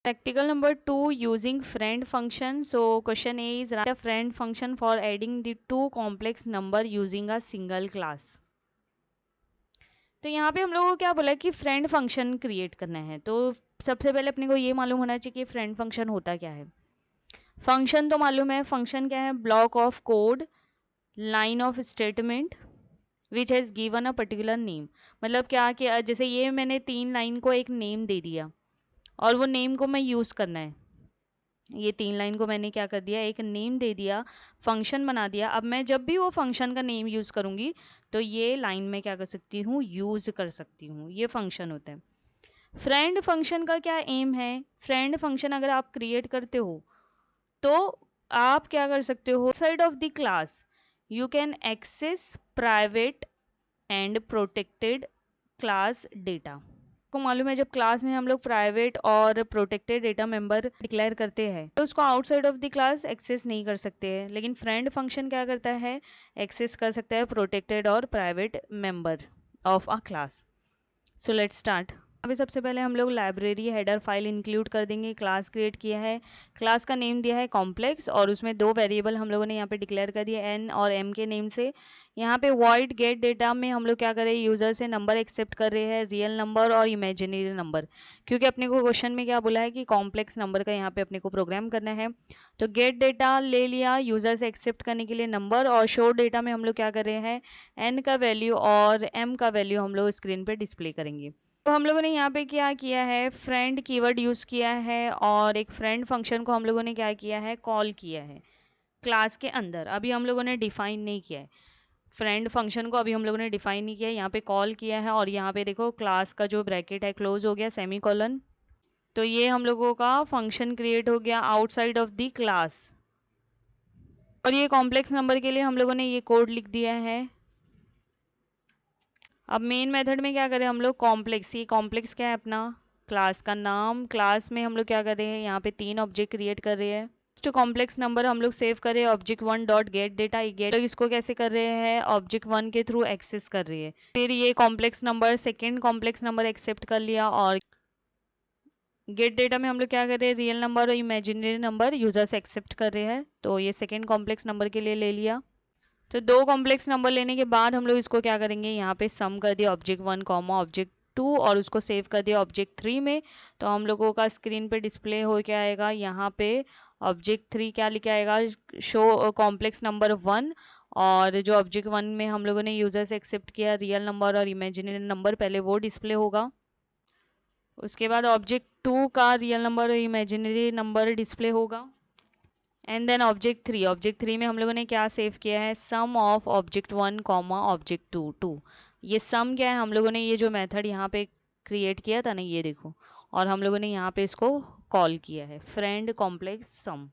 Practical number 2, using friend function. So question A is write a friend function for adding the two complex number using a single class. तो यहाँ पे हम लोगों को क्या बोला कि फ्रेंड फंक्शन क्रिएट करना है। तो सबसे पहले अपने को ये मालूम होना चाहिए कि फ्रेंड फंक्शन होता क्या है। फंक्शन तो मालूम है, फंक्शन क्या है, block of code, line of statement which has given a particular name. मतलब क्या कि जैसे ये मैंने 3 लाइन को एक नेम दे दिया और वो नेम को मैं यूज़ करना है। ये 3 लाइन को मैंने क्या कर दिया, एक नेम दे दिया, फंक्शन बना दिया। अब मैं जब भी वो फंक्शन का नेम यूज़ करूँगी तो ये लाइन में क्या कर सकती हूँ, यूज़ कर सकती हूँ। ये फंक्शन होता है। फ्रेंड फंक्शन का क्या एम है, फ्रेंड फंक्शन अगर आप क्रिएट करते हो तो आप क्या कर सकते हो, side of the class you can access private and protected class data. को मालूम है जब क्लास में हम लोग प्राइवेट और प्रोटेक्टेड डेटा मेंबर डिक्लेयर करते हैं तो उसको outside of the class access नहीं कर सकते हैं, लेकिन फ्रेंड फंक्शन क्या करता है, एक्सेस कर सकता है प्रोटेक्टेड और private member of a class. So let's start. अभी सबसे पहले हम लोग लाइब्रेरी हेडर फाइल इंक्लूड कर देंगे। क्लास क्रिएट किया है, क्लास का नेम दिया है कॉम्प्लेक्स और उसमें 2 वेरिएबल हम लोगों ने यहाँ पे डिक्लेयर कर दिया एन और एम के नेम से। यहाँ पे वॉइड गेट डेटा में हम लोग क्या कर रहे हैं, यूजर से नंबर एक्सेप्ट कर रहे हैं, रियल नंबर और इमेजिनरी नंबर, क्योंकि अपने को क्वेश्चन में क्या बोला है कि कॉम्प्लेक्स नंबर का यहाँ पे अपने को प्रोग्राम करना है। तो गेट डेटा ले लिया यूजर से एक्सेप्ट करने के लिए नंबर, और शो डेटा में हम लोग क्या कर रहे हैं, एन का वैल्यू और एम का वैल्यू हम लोग स्क्रीन पे डिस्प्ले करेंगे। तो हम लोगों ने यहाँ पे क्या किया है, फ्रेंड कीवर्ड यूज़ किया है और एक फ्रेंड फंक्शन को हम लोगों ने क्या किया है, कॉल किया है क्लास के अंदर। अभी हम लोगों ने डिफाइन नहीं किया है फ्रेंड फंक्शन को, अभी हम लोगों ने डिफाइन नहीं किया है, यहाँ पे कॉल किया है। और यहाँ पे देखो क्लास का जो ब्रैकेट है क्लोज हो गया, सेमी कॉलन। तो ये हम लोगों का फंक्शन क्रिएट हो गया आउटसाइड ऑफ द क्लास। और ये कॉम्प्लेक्स नंबर के लिए हम लोगों ने ये कोड लिख दिया है। अब मेन मेथड में क्या करें हम लोग, कॉम्प्लेक्स, ये कॉम्प्लेक्स क्या है अपना, क्लास का नाम। क्लास में हम लोग क्या कर रहे हैं, यहाँ पे 3 ऑब्जेक्ट क्रिएट कर रहे हैं। तो कॉम्प्लेक्स नंबर हम लोग सेव कर रहे हैं object 1 dot get data. Get इसको कैसे कर रहे हैं, ऑब्जेक्ट 1 के थ्रू एक्सेस कर रही है। फिर ये complex number, second complex number except कर लिया और गेट डेटा में हम लोग क्या कर रहे हैं, रियल नंबर और इमेजिनरी नंबर यूजर से एक्सेप्ट कर रहे हैं। तो ये सेकेंड कॉम्प्लेक्स नंबर के लिए ले लिया। तो 2 कॉम्प्लेक्स नंबर लेने के बाद हम लोग इसको क्या करेंगे, यहाँ पे सम कर दिया ऑब्जेक्ट 1 कॉमा ऑब्जेक्ट 2 और उसको सेव कर दिया ऑब्जेक्ट 3 में। तो हम लोगों का स्क्रीन पे डिस्प्ले हो क्या आएगा, यहाँ पे ऑब्जेक्ट 3 क्या लिखा आएगा, शो कॉम्प्लेक्स नंबर 1। और जो ऑब्जेक्ट 1 में हम लोगों ने यूजर से एक्सेप्ट किया रियल नंबर और इमेजिनरी नंबर, पहले वो डिस्प्ले होगा। उसके बाद ऑब्जेक्ट 2 का रियल नंबर और इमेजिनरी नंबर डिस्प्ले होगा। एंड देन ऑब्जेक्ट थ्री में हम लोगों ने क्या सेव किया है, सम ऑफ ऑब्जेक्ट 1 कॉमा ऑब्जेक्ट 2। ये सम क्या है, हम लोगों ने ये जो मेथड यहाँ पे क्रिएट किया था ना, ये देखो, और हम लोगों ने यहाँ पे इसको कॉल किया है फ्रेंड कॉम्प्लेक्स सम।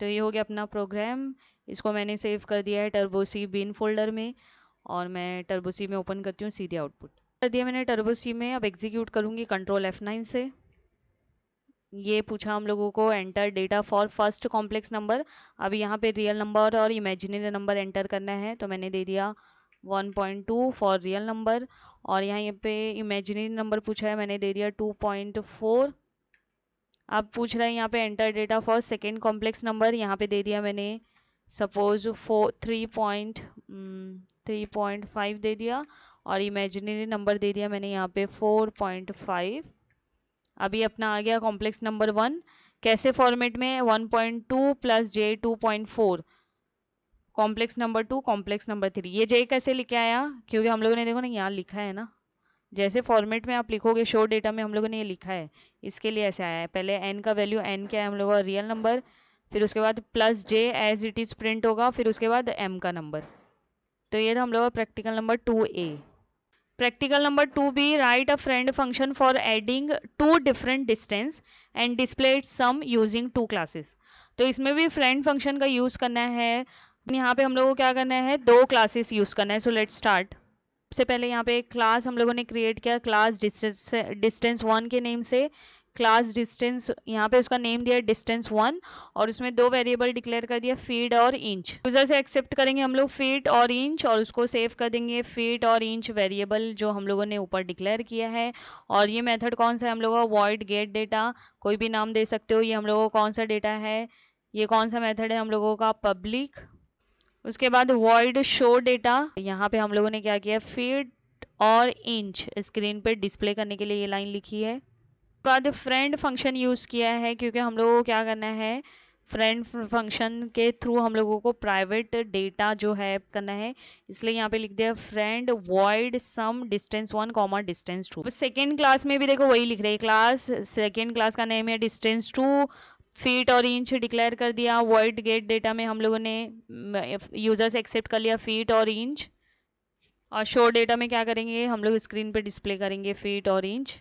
तो ये हो गया अपना प्रोग्राम। इसको मैंने सेव कर दिया है टर्बोसी बिन फोल्डर में, और मैं टर्बोसी में ओपन करती हूँ सीधे आउटपुट कर दिया मैंने टर्बोसी में। अब एग्जीक्यूट करूँगी कंट्रोल F9 से। ये पूछा हम लोगों को enter data for first complex number. अब यहाँ पे रियल नंबर और इमेजिनरी नंबर एंटर करना है, तो मैंने दे दिया 1.2 फॉर रियल नंबर। और यहाँ पे इमेजिनरी नंबर पूछा है, मैंने दे दिया 2.4। अब पूछ रहा है यहाँ पे enter data for second complex number, यहाँ पे दे दिया मैंने सपोज 3.5 दे दिया और इमेजिनरी नंबर दे दिया मैंने यहाँ पे 4.5। अभी अपना आ गया कॉम्प्लेक्स नंबर 1 कैसे फॉर्मेट में, 1.2 प्लस जे 2.4 कॉम्प्लेक्स नंबर 2 कॉम्प्लेक्स नंबर 3। ये जे कैसे लिखे आया, क्योंकि हम लोगों ने देखो ना यहाँ लिखा है ना, जैसे फॉर्मेट में आप लिखोगे शो डेटा में हम लोगों ने ये लिखा है, इसके लिए ऐसे आया है। पहले एन का वैल्यू, एन क्या है हम लोगों का रियल नंबर, फिर उसके बाद plus J as it is print होगा, फिर उसके बाद एम का नंबर। तो ये था हम लोग का practical number 2A। Practical number 2B, write a friend function for adding two different distance and display its sum using two classes। तो इसमें भी friend function का यूज करना है। यहाँ पे हम लोगों को क्या करना है, 2 क्लासेस यूज करना है। So let's start. सबसे पहले यहाँ पे एक क्लास हम लोगों ने क्रिएट किया, क्लास डिस्टेंस 1 के नेम से। क्लास डिस्टेंस, यहाँ पे उसका नेम दिया डिस्टेंस 1 और उसमें दो वेरिएबल डिक्लेयर कर दिया फीट और इंच। यूजर से एक्सेप्ट करेंगे हम लोग फीट और इंच और उसको सेव कर देंगे फीट और इंच वेरिएबल जो हम लोगों ने ऊपर डिक्लेयर किया है। और ये मेथड कौन सा है हम लोगों का, वॉइड गेट डेटा, कोई भी नाम दे सकते हो। ये हम लोगों को कौन सा डेटा है, ये कौन सा मेथड है हम लोगों का, पब्लिक। उसके बाद वॉइड शो डेटा, यहाँ पे हम लोगों ने क्या किया, फीट और इंच स्क्रीन पे डिस्प्ले करने के लिए ये लाइन लिखी है। बाद फ्रेंड फंक्शन यूज किया है क्योंकि हम लोगों को क्या करना है, फ्रेंड फंक्शन के थ्रू हम लोगों को प्राइवेट डेटा जो है करना है, इसलिए यहाँ पे लिख दिया friend void sum distance 1 comma distance 2। Second class में भी देखो वही लिख रहे हैं, क्लास सेकेंड क्लास का नेम है डिस्टेंस 2, फीट और इंच डिक्लेयर कर दिया। वॉइड गेट डेटा में हम लोगों ने यूजर से एक्सेप्ट कर लिया फीट और इंच, और शो डेटा में क्या करेंगे हम लोग स्क्रीन पे डिस्प्ले करेंगे फीट और इंच।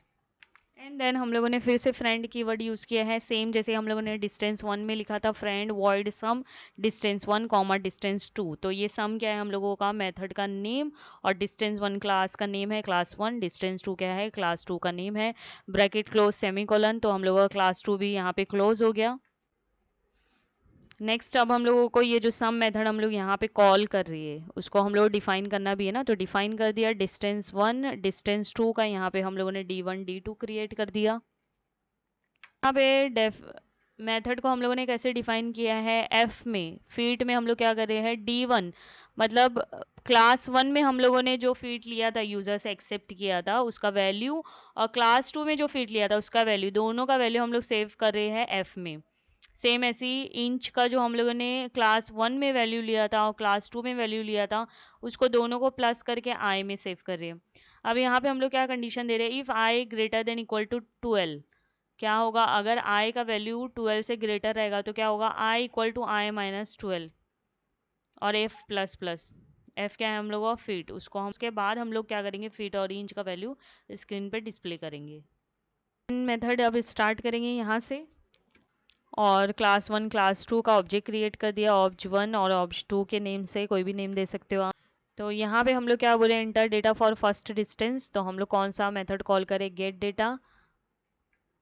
एंड देन हम लोगों ने फिर से फ्रेंड कीवर्ड यूज किया है, सेम जैसे हम लोगों ने डिस्टेंस 1 में लिखा था friend void sum distance 1 comma distance 2। तो ये सम क्या है हम लोगों का, मेथड का नेम, और डिस्टेंस 1 क्लास का नेम है क्लास 1, डिस्टेंस 2 क्या है, क्लास 2 का नेम है। ब्रैकेट क्लोज सेमीकोलन, तो हम लोगों का क्लास 2 भी यहाँ पे क्लोज हो गया। नेक्स्ट अब हम लोगों को ये जो सम मेथड हम लोग यहाँ पे कॉल कर रही है उसको हम लोग डिफाइन करना भी है ना, तो डिफाइन कर दिया डिस्टेंस 1 डिस्टेंस 2 का, यहाँ पे हम लोगों ने d1 d2 क्रिएट कर दिया। यहाँ पे मेथड को हम लोगों ने कैसे डिफाइन किया है, एफ में फीट में हम लोग क्या कर रहे हैं, d1 मतलब क्लास 1 में हम लोगों ने जो फीट लिया था यूजर से एक्सेप्ट किया था उसका वैल्यू, और क्लास 2 में जो फीट लिया था उसका वैल्यू, दोनों का वैल्यू हम लोग सेव कर रहे हैं एफ में। सेम ऐसी इंच का जो हम लोगों ने क्लास 1 में वैल्यू लिया था और क्लास 2 में वैल्यू लिया था उसको दोनों को प्लस करके आई में सेव कर रहे हैं। अब यहाँ पे हम लोग क्या कंडीशन दे रहे हैं, if I greater than equal to 12, क्या होगा अगर आई का वैल्यू 12 से ग्रेटर रहेगा तो क्या होगा, आई इक्वल टू आई माइनस 12 और एफ प्लस प्लस, एफ क्या है हम लोग फीट, उसको हम उसके बाद हम लोग क्या करेंगे फीट और इंच का वैल्यू स्क्रीन पे डिस्प्ले करेंगे। मेथड अब स्टार्ट करेंगे यहाँ से, और क्लास 1 क्लास 2 का ऑब्जेक्ट क्रिएट कर दिया ऑब्ज 1 और ऑब्ज 2 के नेम से कोई भी नेम दे सकते हो आप। तो यहाँ पे हम लोग क्या बोले, enter data for first distance, तो हम लोग कौन सा मेथड कॉल करें, गेट डेटा,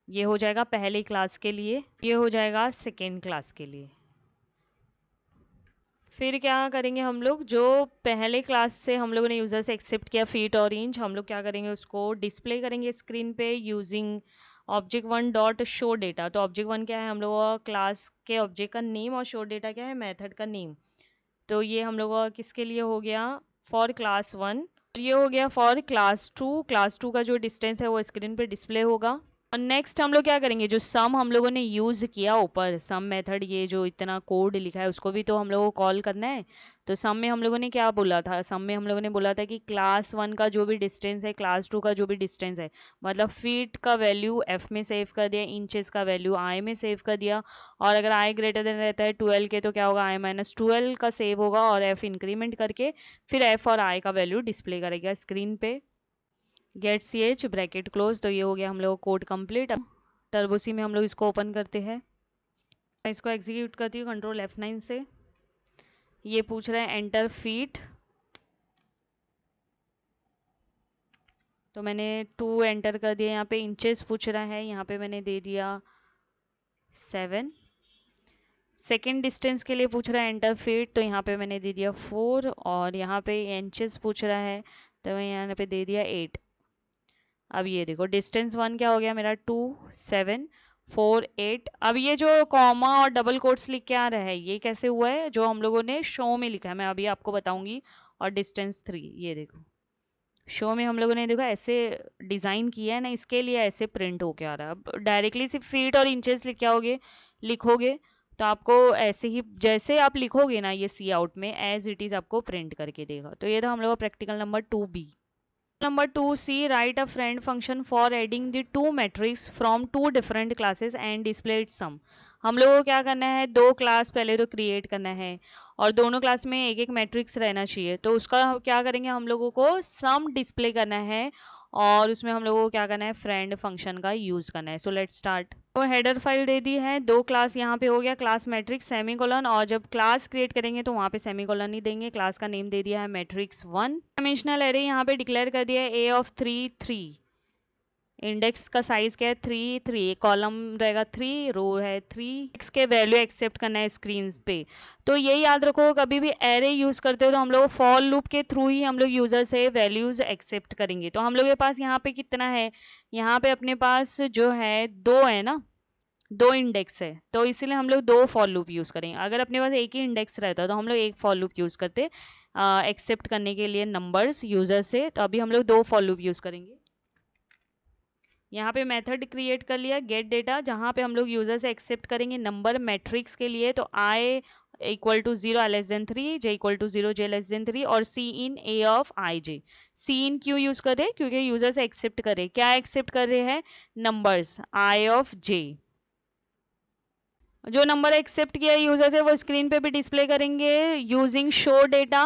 ये हो जाएगा पहले क्लास के लिए, ये हो जाएगा सेकेंड क्लास के लिए। फिर क्या करेंगे हम लोग, जो पहले क्लास से हम लोगों ने यूजर से एक्सेप्ट किया फीट और इंच, हम लोग क्या करेंगे उसको डिस्प्ले करेंगे स्क्रीन पे using object 1 dot show data. तो ऑब्जेक्ट 1 क्या है हम लोगों का, क्लास के ऑब्जेक्ट का नेम, और शो डेटा क्या है, मेथड का नेम। तो ये हम लोगों का किसके लिए हो गया, फॉर क्लास 1, ये हो गया फॉर क्लास 2। क्लास 2 का जो डिस्टेंस है वो स्क्रीन पे डिस्प्ले होगा। और नेक्स्ट हम लोग क्या करेंगे, जो सम हम लोगों ने यूज किया ऊपर सम मेथड, ये जो इतना कोड लिखा है उसको भी तो हम लोगों को कॉल करना है। तो सम में हम लोगों ने क्या बोला था, सम में हम लोगों ने बोला था कि क्लास 1 का जो भी डिस्टेंस है क्लास 2 का जो भी डिस्टेंस है, मतलब फीट का वैल्यू एफ में सेव कर दिया, इंचेस का वैल्यू आई में सेव कर दिया, और अगर आई ग्रेटर देन रहता है 12 के तो क्या होगा, आई माइनस 12 का सेव होगा, और एफ इंक्रीमेंट करके फिर एफ और आई का वैल्यू डिस्प्ले करेगा स्क्रीन पे। Get C H bracket close, तो ये हो गया हम लोग कोड कंप्लीट। टर्बोसी में हम लोग इसको ओपन करते हैं, मैं इसको एग्जीक्यूट करती हूँ कंट्रोल F9 से। ये पूछ रहा है एंटर फीट, तो मैंने 2 एंटर कर दिया। यहाँ पे इंचेस पूछ रहा है, यहाँ पे मैंने दे दिया 7। सेकेंड डिस्टेंस के लिए पूछ रहा है एंटर फीट, तो यहाँ पे मैंने दे दिया 4, और यहाँ पे इंचेस पूछ रहा है तो मैं यहाँ पे दे दिया 8। अब ये देखो डिस्टेंस 1 क्या हो गया मेरा, 2 7 4 8। अब ये जो कॉमा और डबल कोट्स लिख के आ रहा है ये कैसे हुआ है, जो हम लोगों ने शो में लिखा है, मैं अभी आपको बताऊंगी। और डिस्टेंस 3, ये देखो शो में हम लोगों ने देखो ऐसे डिजाइन किया है ना, इसके लिए ऐसे प्रिंट होके आ रहा है। अब डायरेक्टली सिर्फ फीट और इंचेस लिखोगे तो आपको ऐसे ही जैसे आप लिखोगे ना ये सी आउट में एज इट इज आपको प्रिंट करके देगा। तो ये था हम लोग का practical number 2B। Number 2C, write a friend function for adding the two metrics from two different classes and display its sum। हम लोगों को क्या करना है, दो क्लास पहले तो क्रिएट करना है और दोनों क्लास में एक एक मैट्रिक्स रहना चाहिए। तो उसका क्या करेंगे, हम लोगों को सम डिस्प्ले करना है और उसमें हम लोगों को क्या करना है, फ्रेंड फंक्शन का यूज करना है। So let's start. तो हेडर फाइल दे दी है, दो क्लास यहाँ पे हो गया, क्लास मैट्रिक्स सेमीकोलन, और जब क्लास क्रिएट करेंगे तो वहाँ पे सेमीकोलन ही देंगे। क्लास का नेम दे दिया है मैट्रिक्स 1। डायमेंशनल एरे यहाँ पे डिक्लेयर कर दिया है a of 3 3। इंडेक्स का साइज क्या है, 3 3, कॉलम रहेगा 3, रो है 3, इसके वैल्यू एक्सेप्ट करना है स्क्रीन पे। तो ये याद रखो, कभी भी एरे यूज करते हो तो हम लोग फॉर लूप के थ्रू ही हम लोग यूजर से वैल्यूज एक्सेप्ट करेंगे। तो हम लोग के पास यहाँ पे कितना है, यहाँ पे अपने पास जो है 2 है ना, 2 इंडेक्स है, तो इसीलिए हम लोग 2 फॉर लूप यूज करेंगे। अगर अपने पास एक ही इंडेक्स रहता तो हम लोग एक फॉर लूप यूज करते एक्सेप्ट करने के लिए नंबर्स यूजर से। तो अभी हम लोग 2 फॉर लूप यूज करेंगे। यहाँ पे मेथड क्रिएट कर लिया गेट डेटा, जहाँ पे हम लोग यूजर से एक्सेप्ट करेंगे नंबर मैट्रिक्स के लिए। तो I equal to 0 less than 3, J equal to 0, J less than 3, और सी इन ए ऑफ आई जे। सी इन क्यों यूज कर रहे हैं, क्योंकि यूजर से एक्सेप्ट कर रहे हैं, क्या एक्सेप्ट कर रहे हैं, नंबर्स आई ऑफ जे। जो नंबर एक्सेप्ट किया है यूजर से वो स्क्रीन पे भी डिस्प्ले करेंगे यूजिंग शो डेटा।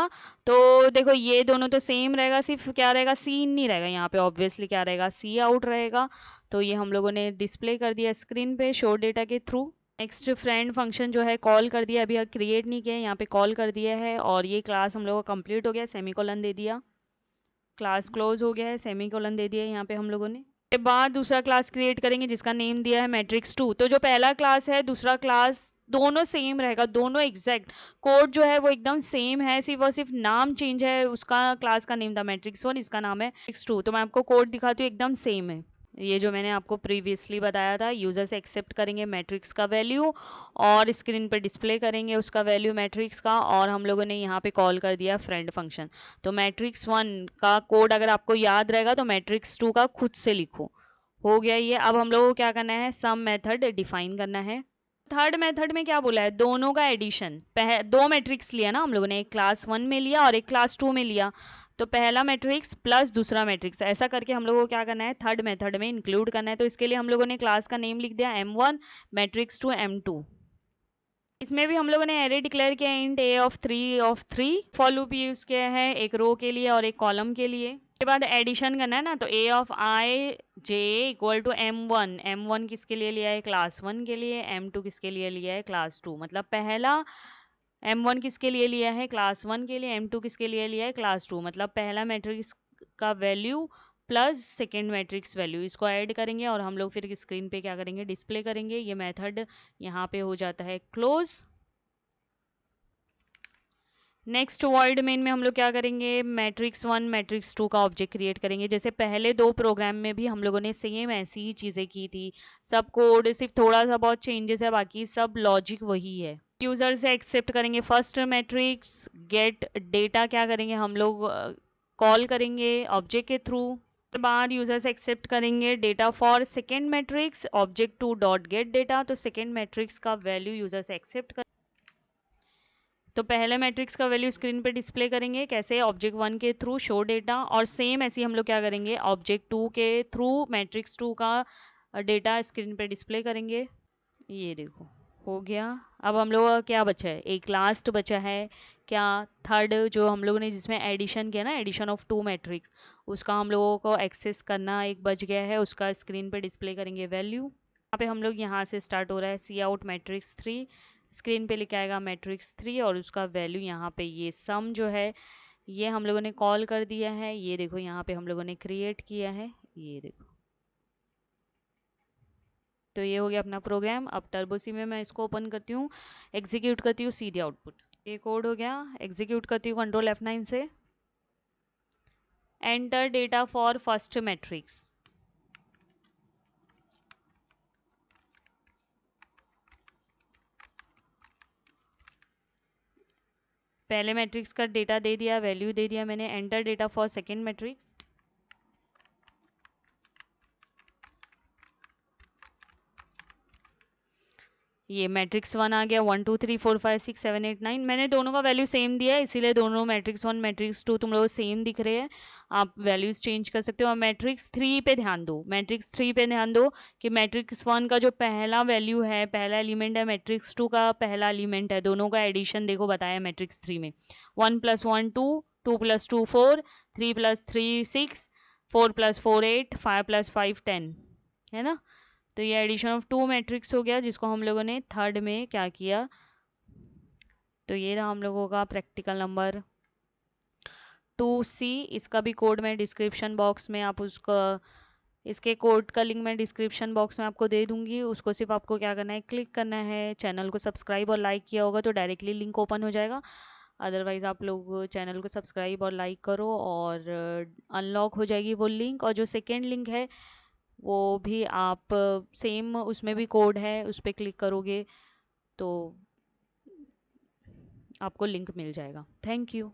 तो देखो ये दोनों तो सेम रहेगा, सिर्फ क्या रहेगा, सी इन नहीं रहेगा यहाँ पे, ऑब्वियसली क्या रहेगा, सी आउट रहेगा। तो ये हम लोगों ने डिस्प्ले कर दिया स्क्रीन पे शो डेटा के थ्रू। नेक्स्ट फ्रेंड फंक्शन जो है कॉल कर दिया, अभी क्रिएट नहीं किया, यहाँ पे कॉल कर दिया है, और ये क्लास हम लोगों का कंप्लीट हो गया, सेमीकोलन दे दिया, क्लास क्लोज हो गया है, सेमीकोलन दे दिया यहाँ पे हम लोगों ने। के बाद दूसरा क्लास क्रिएट करेंगे जिसका नेम दिया है मैट्रिक्स 2। तो जो पहला क्लास है दूसरा क्लास दोनों सेम रहेगा, दोनों एग्जैक्ट कोड जो है वो एकदम सेम है, सिर्फ और सिर्फ नाम चेंज है। उसका क्लास का नेम था मैट्रिक्स 1, इसका नाम है मैट्रिक्स 2। तो मैं आपको कोड दिखाती हूँ, एकदम सेम है। ये जो मैंने आपको प्रीवियसली बताया था, यूजर से एक्सेप्ट करेंगे मैट्रिक्स का वैल्यू और स्क्रीन पर डिस्प्ले करेंगे उसका वैल्यू मैट्रिक्स का, और हम लोगों ने यहाँ पे कॉल कर दिया फ्रेंड फंक्शन। तो मैट्रिक्स 1 का कोड अगर आपको याद रहेगा तो मैट्रिक्स 2 का खुद से लिखो। हो गया ये। अब हम लोगों को क्या करना है, सम मेथड डिफाइन करना है। थर्ड मेथड में क्या बोला है, दोनों का एडिशन। दो मैट्रिक्स लिया ना हम लोगों ने, एक क्लास 1 में लिया और एक क्लास 2 में लिया। तो पहला मैट्रिक्स प्लस दूसरा मैट्रिक्स, ऐसा करके हम लोगों को क्या करना है, थर्ड मेथड में इंक्लूड करना है। तो इसके लिए हम लोगों ने क्लास का नेम लिख दिया m1, मैट्रिक्स 2 m2। इसमें भी हम लोगों ने एरे डिक्लेयर किया int a of 3 for loop use किया है, एक रो के लिए और एक कॉलम के लिए। उसके बाद एडिशन करना है ना, तो a of I J equal to m1 किसके लिए लिया है, क्लास 1 के लिए, m2 किसके लिए लिया है, क्लास 2। मतलब पहला m1 किसके लिए लिया है, क्लास 1 के लिए, m2 किसके लिए लिया है, क्लास 2। मतलब पहला मैट्रिक्स का value plus second matrix value, इसको ऐड करेंगे और हम लोग फिर स्क्रीन पे क्या करेंगे, डिस्प्ले करेंगे। ये मेथड यहाँ पे हो जाता है क्लोज। नेक्स्ट वॉइड मेन में हम लोग क्या करेंगे, मैट्रिक्स 1 मैट्रिक्स 2 का ऑब्जेक्ट क्रिएट करेंगे, जैसे पहले दो प्रोग्राम में भी हम लोगों ने सेम ऐसी ही चीजें की थी। सब कोड सिर्फ थोड़ा सा बहुत चेंजेस है, बाकी सब लॉजिक वही है। यूजर से एक्सेप्ट करेंगे फर्स्ट मैट्रिक्स, गेट डेटा क्या करेंगे हम लोग, कॉल करेंगे ऑब्जेक्ट के थ्रू। के बाद यूजर से एक्सेप्ट करेंगे data for second matrix, object to dot get data. तो सेकेंड मैट्रिक्स का वैल्यू यूजर से एक्सेप्ट कर, तो पहले मैट्रिक्स का वैल्यू स्क्रीन पे डिस्प्ले करेंगे कैसे, ऑब्जेक्ट 1 के थ्रू शो डेटा, और सेम ऐसे ही हम लोग क्या करेंगे, ऑब्जेक्ट 2 के थ्रू मैट्रिक्स 2 का डेटा स्क्रीन पे डिस्प्ले करेंगे। ये देखो हो गया। अब हम लोग का क्या बचा है, एक लास्ट बचा है क्या, थर्ड, जो हम लोगों ने जिसमें एडिशन किया ना, एडिशन ऑफ 2 मैट्रिक्स, उसका हम लोगों को एक्सेस करना एक बच गया है, उसका स्क्रीन पे डिस्प्ले करेंगे वैल्यू। यहाँ पे हम लोग यहाँ से स्टार्ट हो रहा है सी आउट मैट्रिक्स 3, स्क्रीन पे लिखा आएगा मैट्रिक्स 3 और उसका वैल्यू यहाँ पे ये सम जो है ये हम लोगों ने कॉल कर दिया है। ये देखो यहाँ पे हम लोगों ने क्रिएट किया है, ये देखो। तो ये हो गया अपना प्रोग्राम। अब टर्बोसी में मैं इसको ओपन करती हूँ, एग्जीक्यूट करती हूँ, सीधे आउटपुट। ये कोड हो गया, एग्जीक्यूट करती हूँ कंट्रोल F9 से। Enter data for first matrix, पहले मैट्रिक्स का डेटा दे दिया, वैल्यू दे दिया मैंने। Enter data for second matrix, ये मैट्रिक्स 1 आ गया, 1 2 3 4 5 6 7 8 9। मैंने दोनों का वैल्यू सेम दिया है, इसीलिए दोनों मैट्रिक्स 1 मैट्रिक्स 2 तुम लोग सेम दिख रहे हैं। आप वैल्यूज चेंज कर सकते हो। और मैट्रिक्स 3 पे ध्यान दो, मैट्रिक्स 3 पे ध्यान दो कि मैट्रिक्स 1 का जो पहला वैल्यू है, पहला एलिमेंट है, मैट्रिक्स 2 का पहला एलिमेंट है, दोनों का एडिशन देखो बताया मैट्रिक्स 3 में। 1 + 1 2, 2 + 2 4, 3 + 3 6, 4 + 4 8, 5 + 5 10, है ना। तो ये एडिशन ऑफ 2 मैट्रिक्स हो गया, जिसको हम लोगों ने थर्ड में क्या किया। तो ये था हम लोगों का प्रैक्टिकल नंबर 2C। इसका भी कोड मैं डिस्क्रिप्शन बॉक्स में आप उसका इसके कोड का लिंक मैं डिस्क्रिप्शन बॉक्स में आपको दे दूंगी, उसको सिर्फ आपको क्या करना है, क्लिक करना है। चैनल को सब्सक्राइब और लाइक किया होगा तो डायरेक्टली लिंक ओपन हो जाएगा। अदरवाइज आप लोग चैनल को सब्सक्राइब और लाइक करो और अनलॉक हो जाएगी वो लिंक। और जो सेकेंड लिंक है वो भी आप सेम, उसमें भी कोड है, उस पर क्लिक करोगे तो आपको लिंक मिल जाएगा। Thank you.